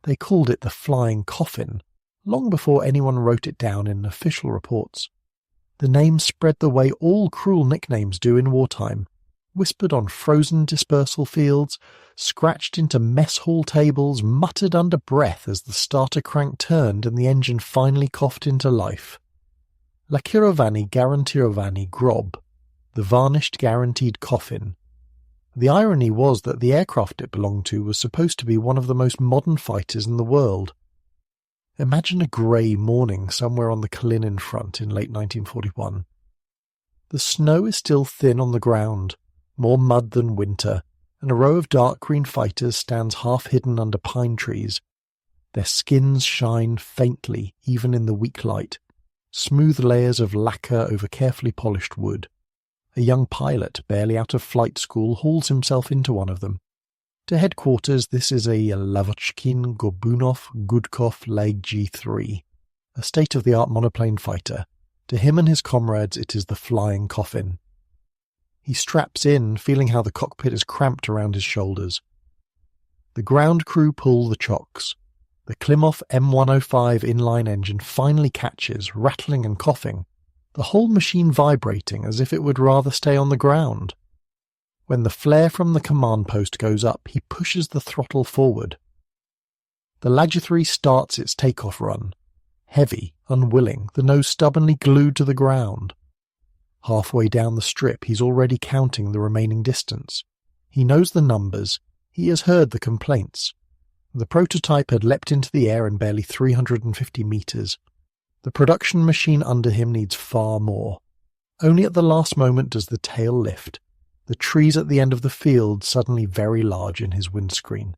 They called it the Flying Coffin, long before anyone wrote it down in official reports. The name spread the way all cruel nicknames do in wartime, whispered on frozen dispersal fields, scratched into mess hall tables, muttered under breath as the starter crank turned and the engine finally coughed into life. Lakirovani Garantirovani Grob, the varnished guaranteed coffin. The irony was that the aircraft it belonged to was supposed to be one of the most modern fighters in the world. Imagine a grey morning somewhere on the Kalinin front in late 1941. The snow is still thin on the ground, more mud than winter, and a row of dark green fighters stands half hidden under pine trees. Their skins shine faintly even in the weak light, smooth layers of lacquer over carefully polished wood. A young pilot, barely out of flight school, hauls himself into one of them. To headquarters, this is a Lavochkin Gorbunov Gudkov Lagg G3, a state-of-the-art monoplane fighter. To him and his comrades, it is the Flying Coffin. He straps in, feeling how the cockpit is cramped around his shoulders. The ground crew pull the chocks. The Klimov M105 inline engine finally catches, rattling and coughing, the whole machine vibrating as if it would rather stay on the ground. When the flare from the command post goes up, he pushes the throttle forward. The Lagg 3 starts its takeoff run, heavy, unwilling, the nose stubbornly glued to the ground. Halfway down the strip, he's already counting the remaining distance. He knows the numbers. He has heard the complaints. The prototype had leapt into the air in barely 350 meters. The production machine under him needs far more. Only at the last moment does the tail lift, the trees at the end of the field suddenly very large in his windscreen.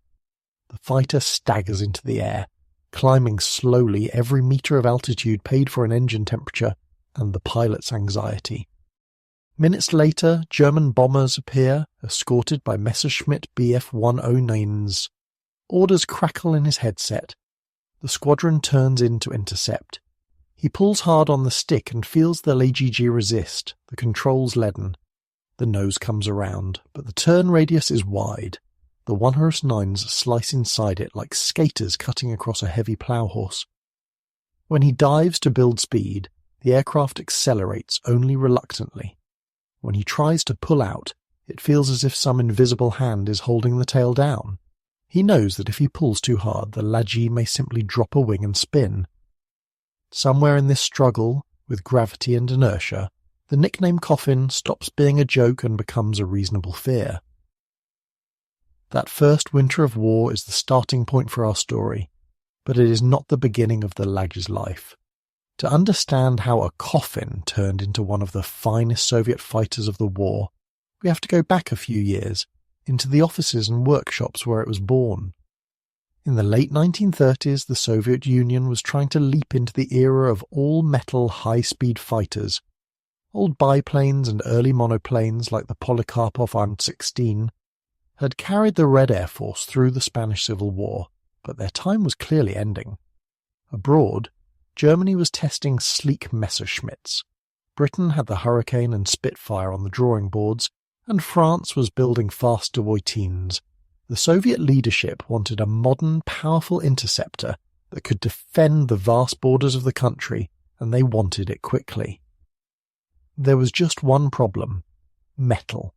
The fighter staggers into the air, climbing slowly, every meter of altitude paid for an engine temperature and the pilot's anxiety. Minutes later, German bombers appear, escorted by Messerschmitt Bf-109s. Orders crackle in his headset. The squadron turns in to intercept. He pulls hard on the stick and feels the LGG resist, the controls leaden. The nose comes around, but the turn radius is wide. The 109s slice inside it like skaters cutting across a heavy plough horse. When he dives to build speed, the aircraft accelerates only reluctantly. When he tries to pull out, it feels as if some invisible hand is holding the tail down. He knows that if he pulls too hard, the Lagg may simply drop a wing and spin. Somewhere in this struggle with gravity and inertia, the nickname Coffin stops being a joke and becomes a reasonable fear. That first winter of war is the starting point for our story, but it is not the beginning of the Lagg's life. To understand how a coffin turned into one of the finest Soviet fighters of the war, we have to go back a few years, into the offices and workshops where it was born. In the late 1930s, the Soviet Union was trying to leap into the era of all-metal high-speed fighters. Old biplanes and early monoplanes like the Polikarpov An-16 had carried the Red Air Force through the Spanish Civil War, but their time was clearly ending. Abroad, Germany was testing sleek Messerschmitts. Britain had the Hurricane and Spitfire on the drawing boards, and France was building fast Dewoitines. The Soviet leadership wanted a modern, powerful interceptor that could defend the vast borders of the country, and they wanted it quickly. There was just one problem: metal.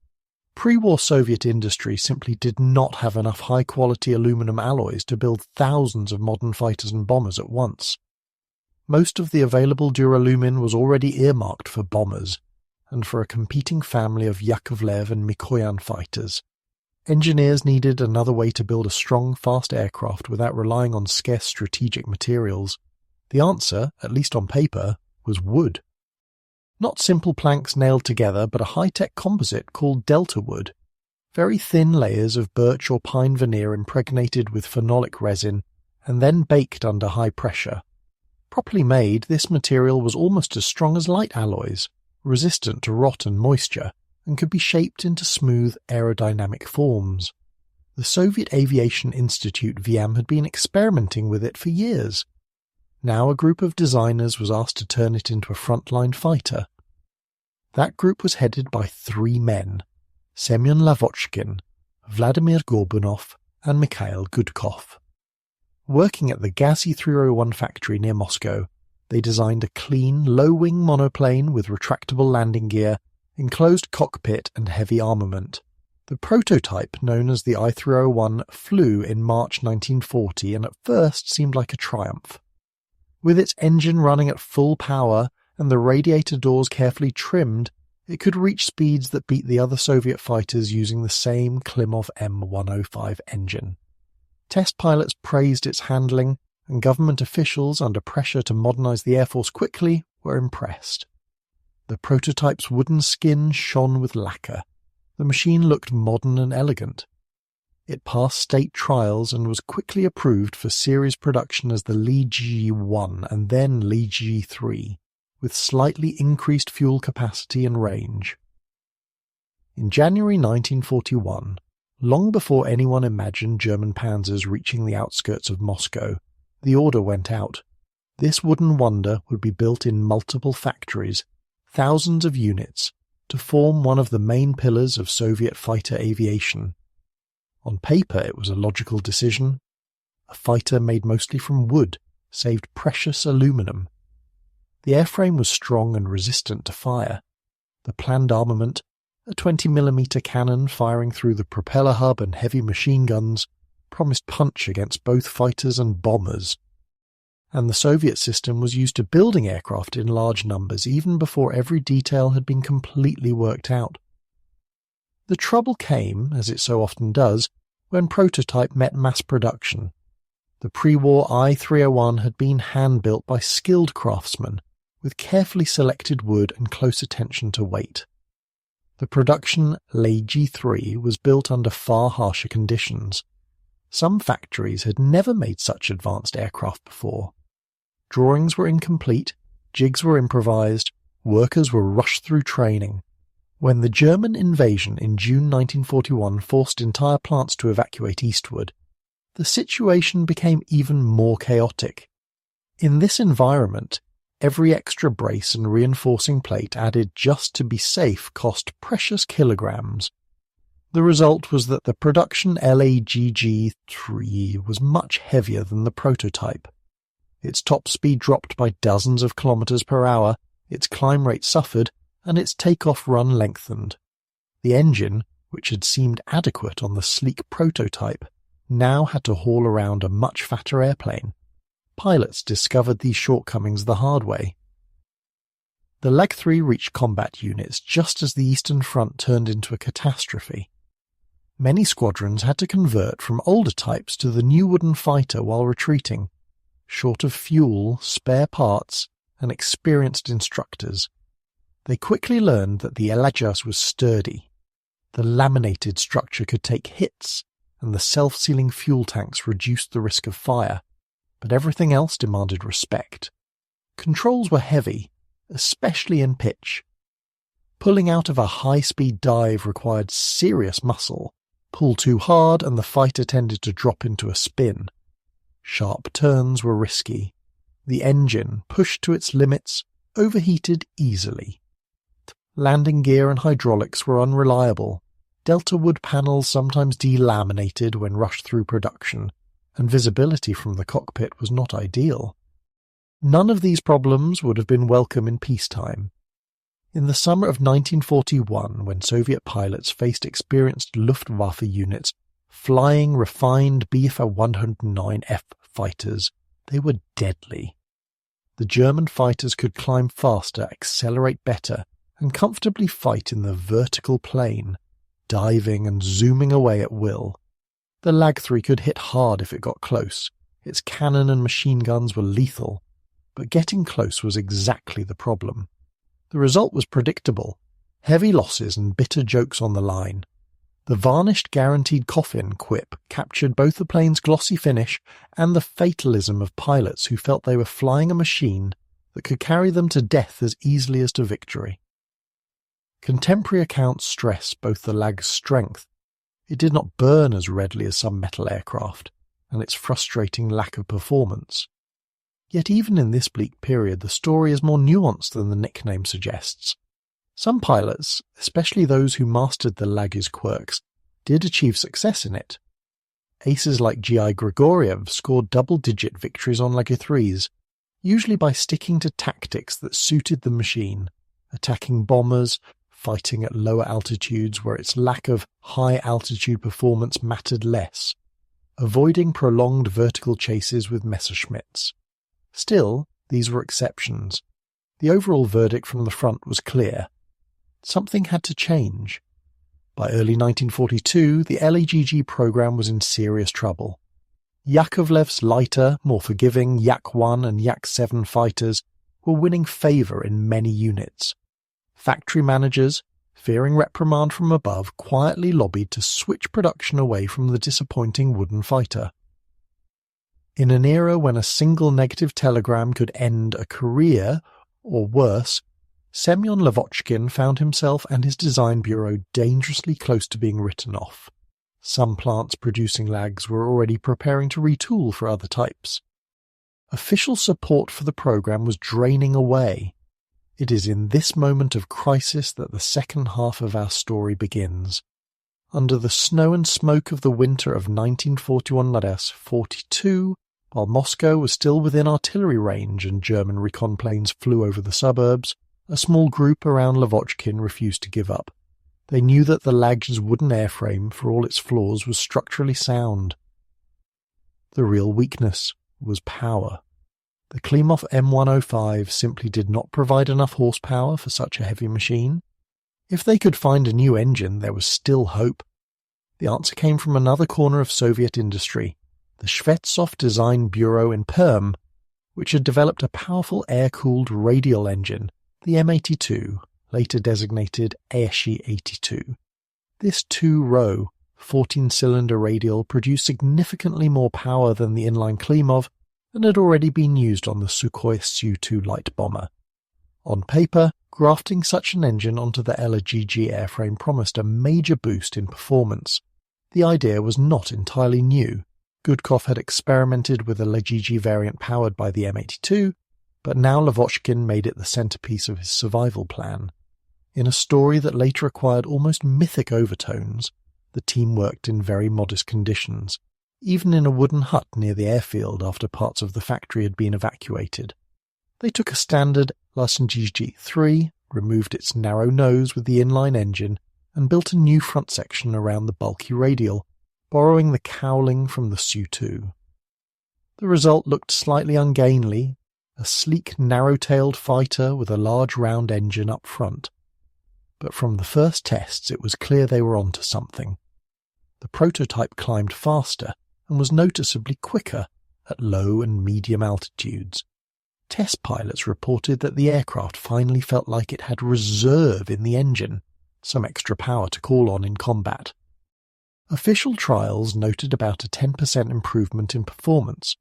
Pre-war Soviet industry simply did not have enough high-quality aluminum alloys to build thousands of modern fighters and bombers at once. Most of the available duralumin was already earmarked for bombers, and for a competing family of Yakovlev and Mikoyan fighters. Engineers needed another way to build a strong, fast aircraft without relying on scarce strategic materials. The answer, at least on paper, was wood. Not simple planks nailed together, but a high-tech composite called delta wood. Very thin layers of birch or pine veneer impregnated with phenolic resin and then baked under high pressure. Properly made, this material was almost as strong as light alloys, resistant to rot and moisture, and could be shaped into smooth aerodynamic forms. The Soviet Aviation Institute VM had been experimenting with it for years. Now a group of designers was asked to turn it into a frontline fighter. That group was headed by 3 men: Semyon Lavochkin, Vladimir Gorbunov, and Mikhail Gudkov. Working at the Gazi 301 factory near Moscow, they designed a clean, low-wing monoplane with retractable landing gear, enclosed cockpit and heavy armament. The prototype, known as the I-301, flew in March 1940 and at first seemed like a triumph. With its engine running at full power and the radiator doors carefully trimmed, it could reach speeds that beat the other Soviet fighters using the same Klimov M105 engine. Test pilots praised its handling, and government officials, under pressure to modernize the Air Force quickly, were impressed. The prototype's wooden skin shone with lacquer. The machine looked modern and elegant. It passed state trials and was quickly approved for series production as the lagg-1 and then lagg-3, with slightly increased fuel capacity and range. In January 1941, long before anyone imagined German panzers reaching the outskirts of Moscow, the order went out. This wooden wonder would be built in multiple factories, thousands of units, to form one of the main pillars of Soviet fighter aviation. On paper it was a logical decision. A fighter made mostly from wood saved precious aluminum. The airframe was strong and resistant to fire. The planned armament, a 20mm cannon firing through the propeller hub and heavy machine guns, promised punch against both fighters and bombers. And the Soviet system was used to building aircraft in large numbers even before every detail had been completely worked out. The trouble came, as it so often does, when prototype met mass production. The pre-war I-301 had been hand-built by skilled craftsmen, with carefully selected wood and close attention to weight. The production lagg-3 was built under far harsher conditions. Some factories had never made such advanced aircraft before. Drawings were incomplete, jigs were improvised, workers were rushed through training. When the German invasion in June 1941 forced entire plants to evacuate eastward, the situation became even more chaotic. In this environment, every extra brace and reinforcing plate added just to be safe cost precious kilograms. The result was that the production lagg-3 was much heavier than the prototype. Its top speed dropped by dozens of kilometers per hour, its climb rate suffered, and its takeoff run lengthened. The engine, which had seemed adequate on the sleek prototype, now had to haul around a much fatter airplane. Pilots discovered these shortcomings the hard way. The lagg-3 reached combat units just as the Eastern Front turned into a catastrophe. Many squadrons had to convert from older types to the new wooden fighter while retreating, short of fuel, spare parts, and experienced instructors. They quickly learned that the Elajas was sturdy. The laminated structure could take hits, and the self-sealing fuel tanks reduced the risk of fire, but everything else demanded respect. Controls were heavy, especially in pitch. Pulling out of a high-speed dive required serious muscle. Pull too hard and the fighter tended to drop into a spin. Sharp turns were risky. The engine, pushed to its limits, overheated easily. Landing gear and hydraulics were unreliable. Delta wood panels sometimes delaminated when rushed through production, and visibility from the cockpit was not ideal. None of these problems would have been welcome in peacetime. In the summer of 1941, when Soviet pilots faced experienced Luftwaffe units flying refined Bf 109F fighters, they were deadly. The German fighters could climb faster, accelerate better, and comfortably fight in the vertical plane, diving and zooming away at will. The lagg-3 could hit hard if it got close. Its cannon and machine guns were lethal, but getting close was exactly the problem. The result was predictable: heavy losses and bitter jokes on the line. The varnished guaranteed Coffin quip captured both the plane's glossy finish and the fatalism of pilots who felt they were flying a machine that could carry them to death as easily as to victory. Contemporary accounts stress both the lagg's strength — it did not burn as readily as some metal aircraft — and its frustrating lack of performance. Yet even in this bleak period the story is more nuanced than the nickname suggests. Some pilots, especially those who mastered the lagg's quirks, did achieve success in it. aces like G.I. Grigoriev scored double-digit victories on Lego 3s, usually by sticking to tactics that suited the machine, attacking bombers, fighting at lower altitudes where its lack of high-altitude performance mattered less, avoiding prolonged vertical chases with Messerschmitts. Still, these were exceptions. The overall verdict from the front was clear. Something had to change. By early 1942, the LAGG program was in serious trouble. Yakovlev's lighter, more forgiving Yak-1 and Yak-7 fighters were winning favour in many units. Factory managers, fearing reprimand from above, quietly lobbied to switch production away from the disappointing wooden fighter. In an era when a single negative telegram could end a career, or worse, Semyon Lavochkin found himself and his design bureau dangerously close to being written off. Some plants producing lags were already preparing to retool for other types. Official support for the program was draining away. It is in this moment of crisis that the second half of our story begins. Under the snow and smoke of the winter of 1941-42, while Moscow was still within artillery range and German recon planes flew over the suburbs, a small group around Lavochkin refused to give up. They knew that the lagg's wooden airframe, for all its flaws, was structurally sound. The real weakness was power. The Klimov M105 simply did not provide enough horsepower for such a heavy machine. If they could find a new engine, there was still hope. The answer came from another corner of Soviet industry, the Shvetsov Design Bureau in Perm, which had developed a powerful air-cooled radial engine, the M82, later designated Airshi-82. This two-row, 14-cylinder radial produced significantly more power than the inline Klimov and had already been used on the Sukhoi Su-2 light bomber. On paper, grafting such an engine onto the LAGG airframe promised a major boost in performance. The idea was not entirely new. Gudkov had experimented with a LAGG variant powered by the M82, but now Lavochkin made it the centerpiece of his survival plan. In a story that later acquired almost mythic overtones, the team worked in very modest conditions, even in a wooden hut near the airfield after parts of the factory had been evacuated. They took a standard LAGG-3, removed its narrow nose with the inline engine, and built a new front section around the bulky radial, borrowing the cowling from the Su-2. The result looked slightly ungainly, a sleek, narrow-tailed fighter with a large round engine up front. But from the first tests it was clear they were onto something. The prototype climbed faster and was noticeably quicker at low and medium altitudes. Test pilots reported that the aircraft finally felt like it had reserve in the engine, some extra power to call on in combat. Official trials noted about a 10% improvement in performance,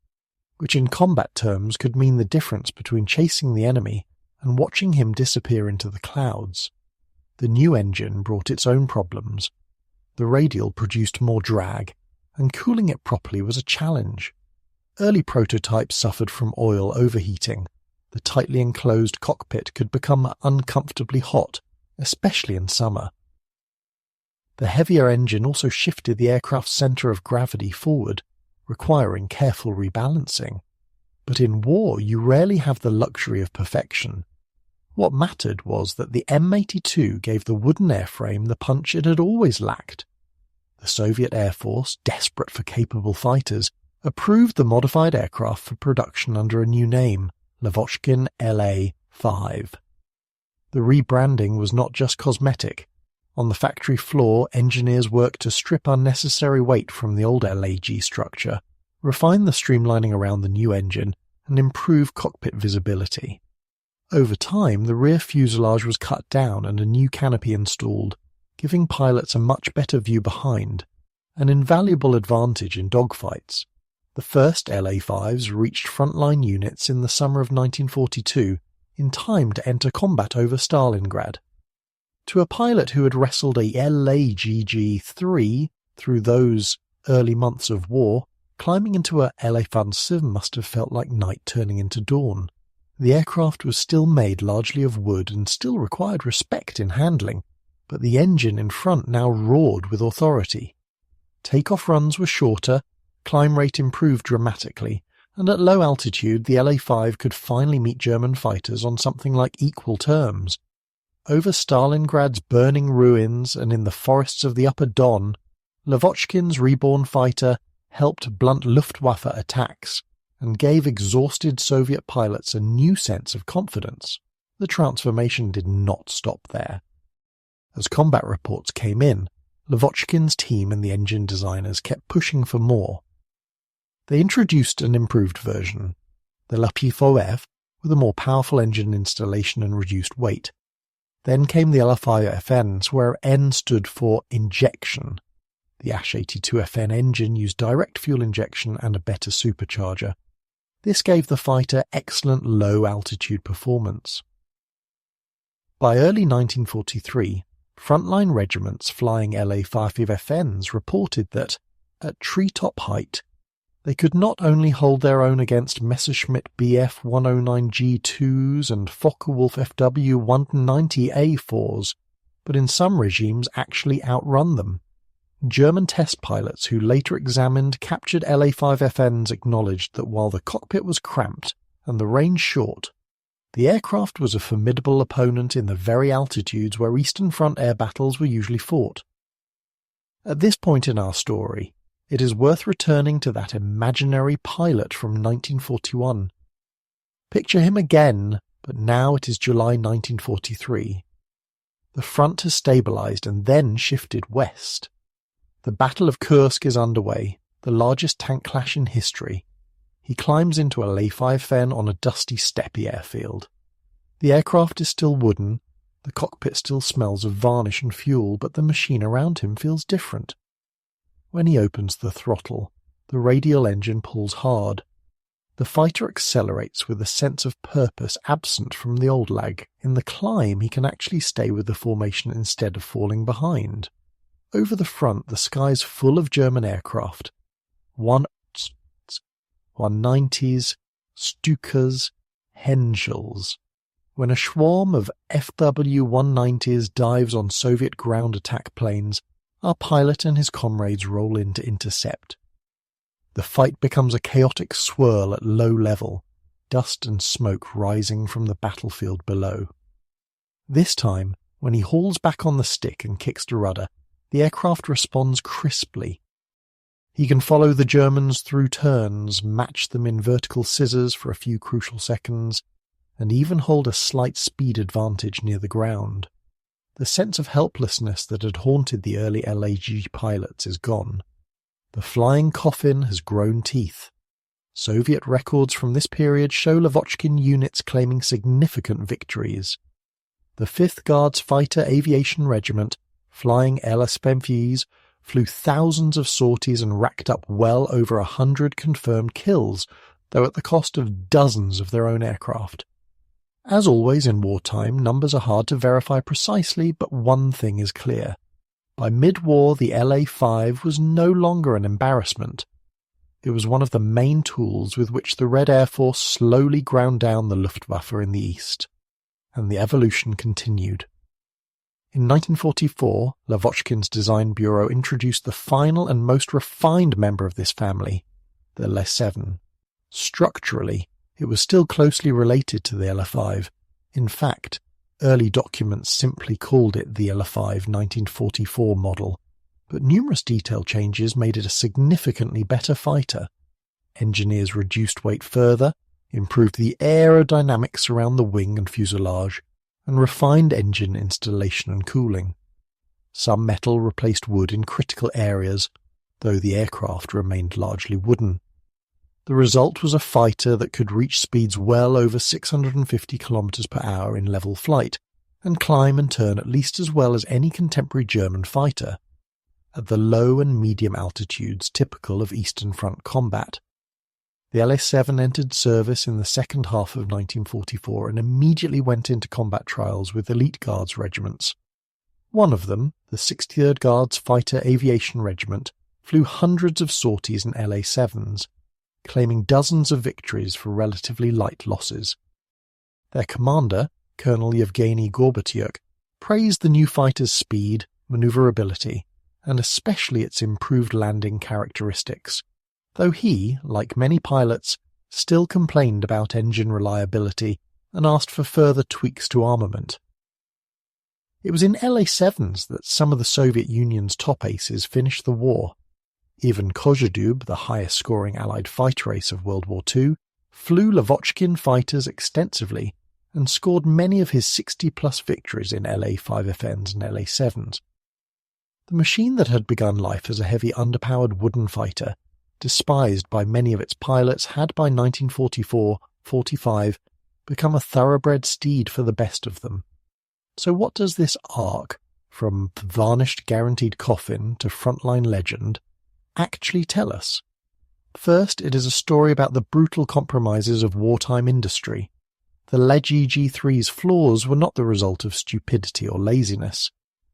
which in combat terms could mean the difference between chasing the enemy and watching him disappear into the clouds. The new engine brought its own problems. The radial produced more drag, and cooling it properly was a challenge. Early prototypes suffered from oil overheating. The tightly enclosed cockpit could become uncomfortably hot, especially in summer. The heavier engine also shifted the aircraft's centre of gravity forward, requiring careful rebalancing. But in war you rarely have the luxury of perfection. What mattered was that the M82 gave the wooden airframe the punch it had always lacked. The Soviet Air Force, desperate for capable fighters, approved the modified aircraft for production under a new name, Lavochkin LA-5. The rebranding was not just cosmetic. On the factory floor, engineers worked to strip unnecessary weight from the old LAG structure, refine the streamlining around the new engine, and improve cockpit visibility. Over time, the rear fuselage was cut down and a new canopy installed, giving pilots a much better view behind, an invaluable advantage in dogfights. The first LA-5s reached frontline units in the summer of 1942, in time to enter combat over Stalingrad. To a pilot who had wrestled a LAGG-3 through those early months of war, climbing into a LA-5 must have felt like night turning into dawn. The aircraft was still made largely of wood and still required respect in handling, but the engine in front now roared with authority. Takeoff runs were shorter, climb rate improved dramatically, and at low altitude the LA-5 could finally meet German fighters on something like equal terms. Over Stalingrad's burning ruins and in the forests of the Upper Don, Lavochkin's reborn fighter helped blunt Luftwaffe attacks and gave exhausted Soviet pilots a new sense of confidence. The transformation did not stop there. As combat reports came in, Lavochkin's team and the engine designers kept pushing for more. They introduced an improved version, the Luftwaffe, with a more powerful engine installation and reduced weight. Then came the LF5FNs, where N stood for injection. The Ash-82FN engine used direct fuel injection and a better supercharger. This gave the fighter excellent low-altitude performance. By early 1943, frontline regiments flying LA-5FNs reported that, at treetop height, they could not only hold their own against Messerschmitt Bf-109G2s and Focke-Wulf Fw-190A4s, but in some regimes actually outrun them. German test pilots who later examined captured LA-5FNs acknowledged that while the cockpit was cramped and the range short, the aircraft was a formidable opponent in the very altitudes where Eastern Front air battles were usually fought. At this point in our story, it is worth returning to that imaginary pilot from 1941. Picture him again, but now it is July 1943. The front has stabilized and then shifted west. The Battle of Kursk is underway, the largest tank clash in history. He climbs into a LA-5FN on a dusty steppe airfield. The aircraft is still wooden, the cockpit still smells of varnish and fuel, but the machine around him feels different. When he opens the throttle, the radial engine pulls hard. The fighter accelerates with a sense of purpose absent from the old lagg. In the climb, he can actually stay with the formation instead of falling behind. Over the front, the sky's full of German aircraft. 190s, Stukas, Henschels. When a swarm of FW-190s dives on Soviet ground attack planes, our pilot and his comrades roll in to intercept. The fight becomes a chaotic swirl at low level, dust and smoke rising from the battlefield below. This time, when he hauls back on the stick and kicks the rudder, the aircraft responds crisply. He can follow the Germans through turns, match them in vertical scissors for a few crucial seconds, and even hold a slight speed advantage near the ground. The sense of helplessness that had haunted the early LAG pilots is gone. The flying Coffin has grown teeth. Soviet records from this period show Lavochkin units claiming significant victories. The 5th Guards Fighter Aviation Regiment, flying LS-50s, flew thousands of sorties and racked up well over 100 confirmed kills, though at the cost of dozens of their own aircraft. As always in wartime, numbers are hard to verify precisely, but one thing is clear. By mid-war, the LA-5 was no longer an embarrassment. It was one of the main tools with which the Red Air Force slowly ground down the Luftwaffe in the east. And the evolution continued. In 1944, Lavochkin's design bureau introduced the final and most refined member of this family, the Le-7. Structurally, it was still closely related to the LA-5. In fact, early documents simply called it the LA-5 1944 model, but numerous detail changes made it a significantly better fighter. Engineers reduced weight further, improved the aerodynamics around the wing and fuselage, and refined engine installation and cooling. Some metal replaced wood in critical areas, though the aircraft remained largely wooden. The result was a fighter that could reach speeds well over 650 km per hour in level flight, and climb and turn at least as well as any contemporary German fighter, at the low and medium altitudes typical of Eastern Front combat. The LA-7 entered service in the second half of 1944 and immediately went into combat trials with elite guards regiments. One of them, the 63rd Guards Fighter Aviation Regiment, flew hundreds of sorties in LA-7s, claiming dozens of victories for relatively light losses. Their commander, Colonel Yevgeny Gorbatyuk, praised the new fighter's speed, maneuverability, and especially its improved landing characteristics, though he, like many pilots, still complained about engine reliability and asked for further tweaks to armament. It was in LA-7s that some of the Soviet Union's top aces finished the war. Ivan Kozhedub, the highest-scoring Allied fighter ace of World War II, flew Lavochkin fighters extensively and scored many of his 60-plus victories in LA-5FNs and LA-7s. The machine that had begun life as a heavy underpowered wooden fighter, despised by many of its pilots, had by 1944-45 become a thoroughbred steed for the best of them. So what does this arc, from varnished guaranteed coffin to frontline legend, actually tell us? First, it is a story about the brutal compromises of wartime industry. The Leggy G3's flaws were not the result of stupidity or laziness.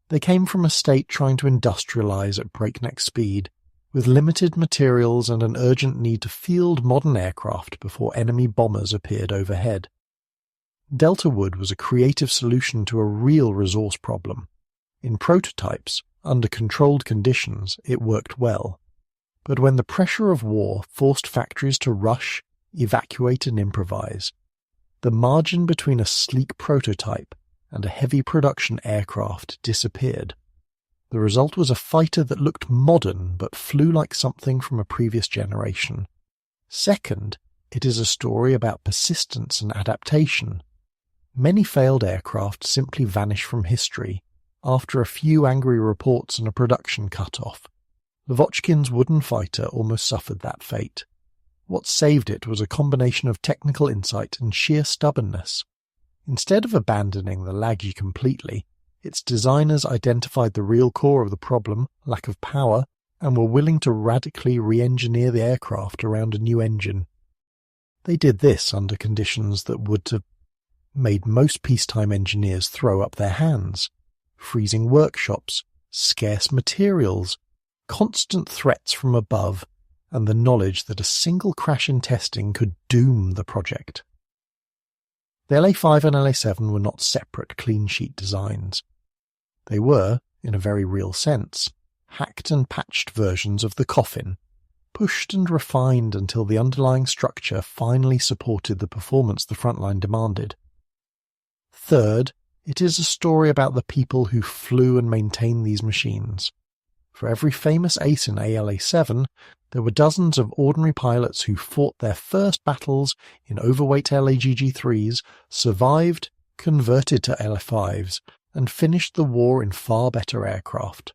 They came from a state trying to industrialize at breakneck speed, with limited materials and an urgent need to field modern aircraft before enemy bombers appeared overhead. Delta Wood was a creative solution to a real resource problem. In prototypes, under controlled conditions, it worked well. But when the pressure of war forced factories to rush, evacuate and improvise, the margin between a sleek prototype and a heavy production aircraft disappeared. The result was a fighter that looked modern but flew like something from a previous generation. Second, it is a story about persistence and adaptation. Many failed aircraft simply vanish from history after a few angry reports and a production cut-off. Lavochkin's wooden fighter almost suffered that fate. What saved it was a combination of technical insight and sheer stubbornness. Instead of abandoning the lagg completely, its designers identified the real core of the problem, lack of power, and were willing to radically re-engineer the aircraft around a new engine. They did this under conditions that would have made most peacetime engineers throw up their hands. Freezing workshops, scarce materials, constant threats from above, and the knowledge that a single crash in testing could doom the project. The LA-5 and LA-7 were not separate clean-sheet designs. They were, in a very real sense, hacked and patched versions of the Coffin, pushed and refined until the underlying structure finally supported the performance the frontline demanded. Third, it is a story about the people who flew and maintained these machines. For every famous ace in ALA-7, there were dozens of ordinary pilots who fought their first battles in overweight LAGG-3s, survived, converted to LA-5s, and finished the war in far better aircraft.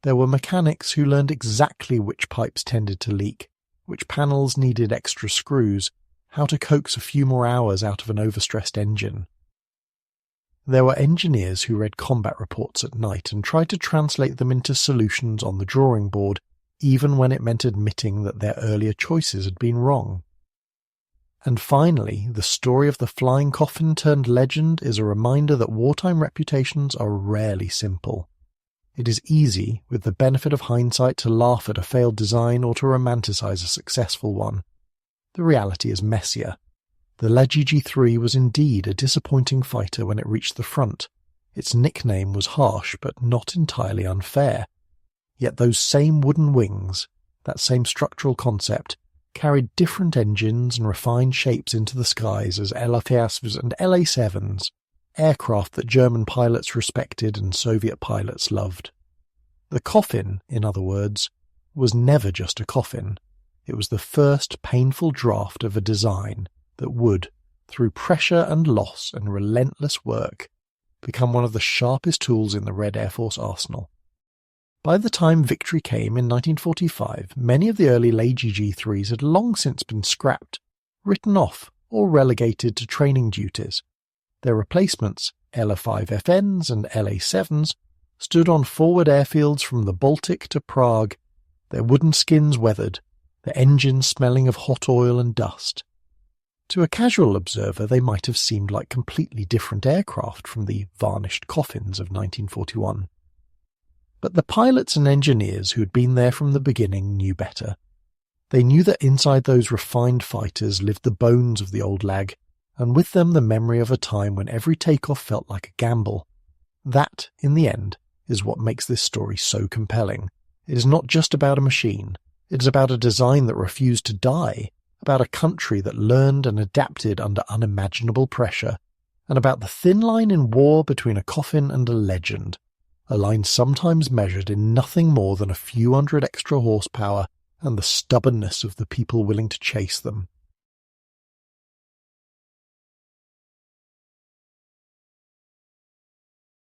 There were mechanics who learned exactly which pipes tended to leak, which panels needed extra screws, how to coax a few more hours out of an overstressed engine. There were engineers who read combat reports at night and tried to translate them into solutions on the drawing board, even when it meant admitting that their earlier choices had been wrong. And finally, the story of the flying coffin turned legend is a reminder that wartime reputations are rarely simple. It is easy, with the benefit of hindsight, to laugh at a failed design or to romanticize a successful one. The reality is messier. The LAGG-3 was indeed a disappointing fighter when it reached the front. Its nickname was harsh but not entirely unfair. Yet those same wooden wings, that same structural concept, carried different engines and refined shapes into the skies as LA-5s and LA-7s, aircraft that German pilots respected and Soviet pilots loved. The Coffin, in other words, was never just a coffin. It was the first painful draft of a design that would, through pressure and loss and relentless work, become one of the sharpest tools in the Red Air Force arsenal. By the time victory came in 1945, many of the early LAGG-3s had long since been scrapped, written off, or relegated to training duties. Their replacements, LA-5FNs and LA-7s, stood on forward airfields from the Baltic to Prague, their wooden skins weathered, their engines smelling of hot oil and dust. To a casual observer, they might have seemed like completely different aircraft from the varnished coffins of 1941. But the pilots and engineers who had been there from the beginning knew better. They knew that inside those refined fighters lived the bones of the old lagg, and with them the memory of a time when every takeoff felt like a gamble. That, in the end, is what makes this story so compelling. It is not just about a machine. It is about a design that refused to die, about a country that learned and adapted under unimaginable pressure, and about the thin line in war between a coffin and a legend, a line sometimes measured in nothing more than a few hundred extra horsepower and the stubbornness of the people willing to chase them.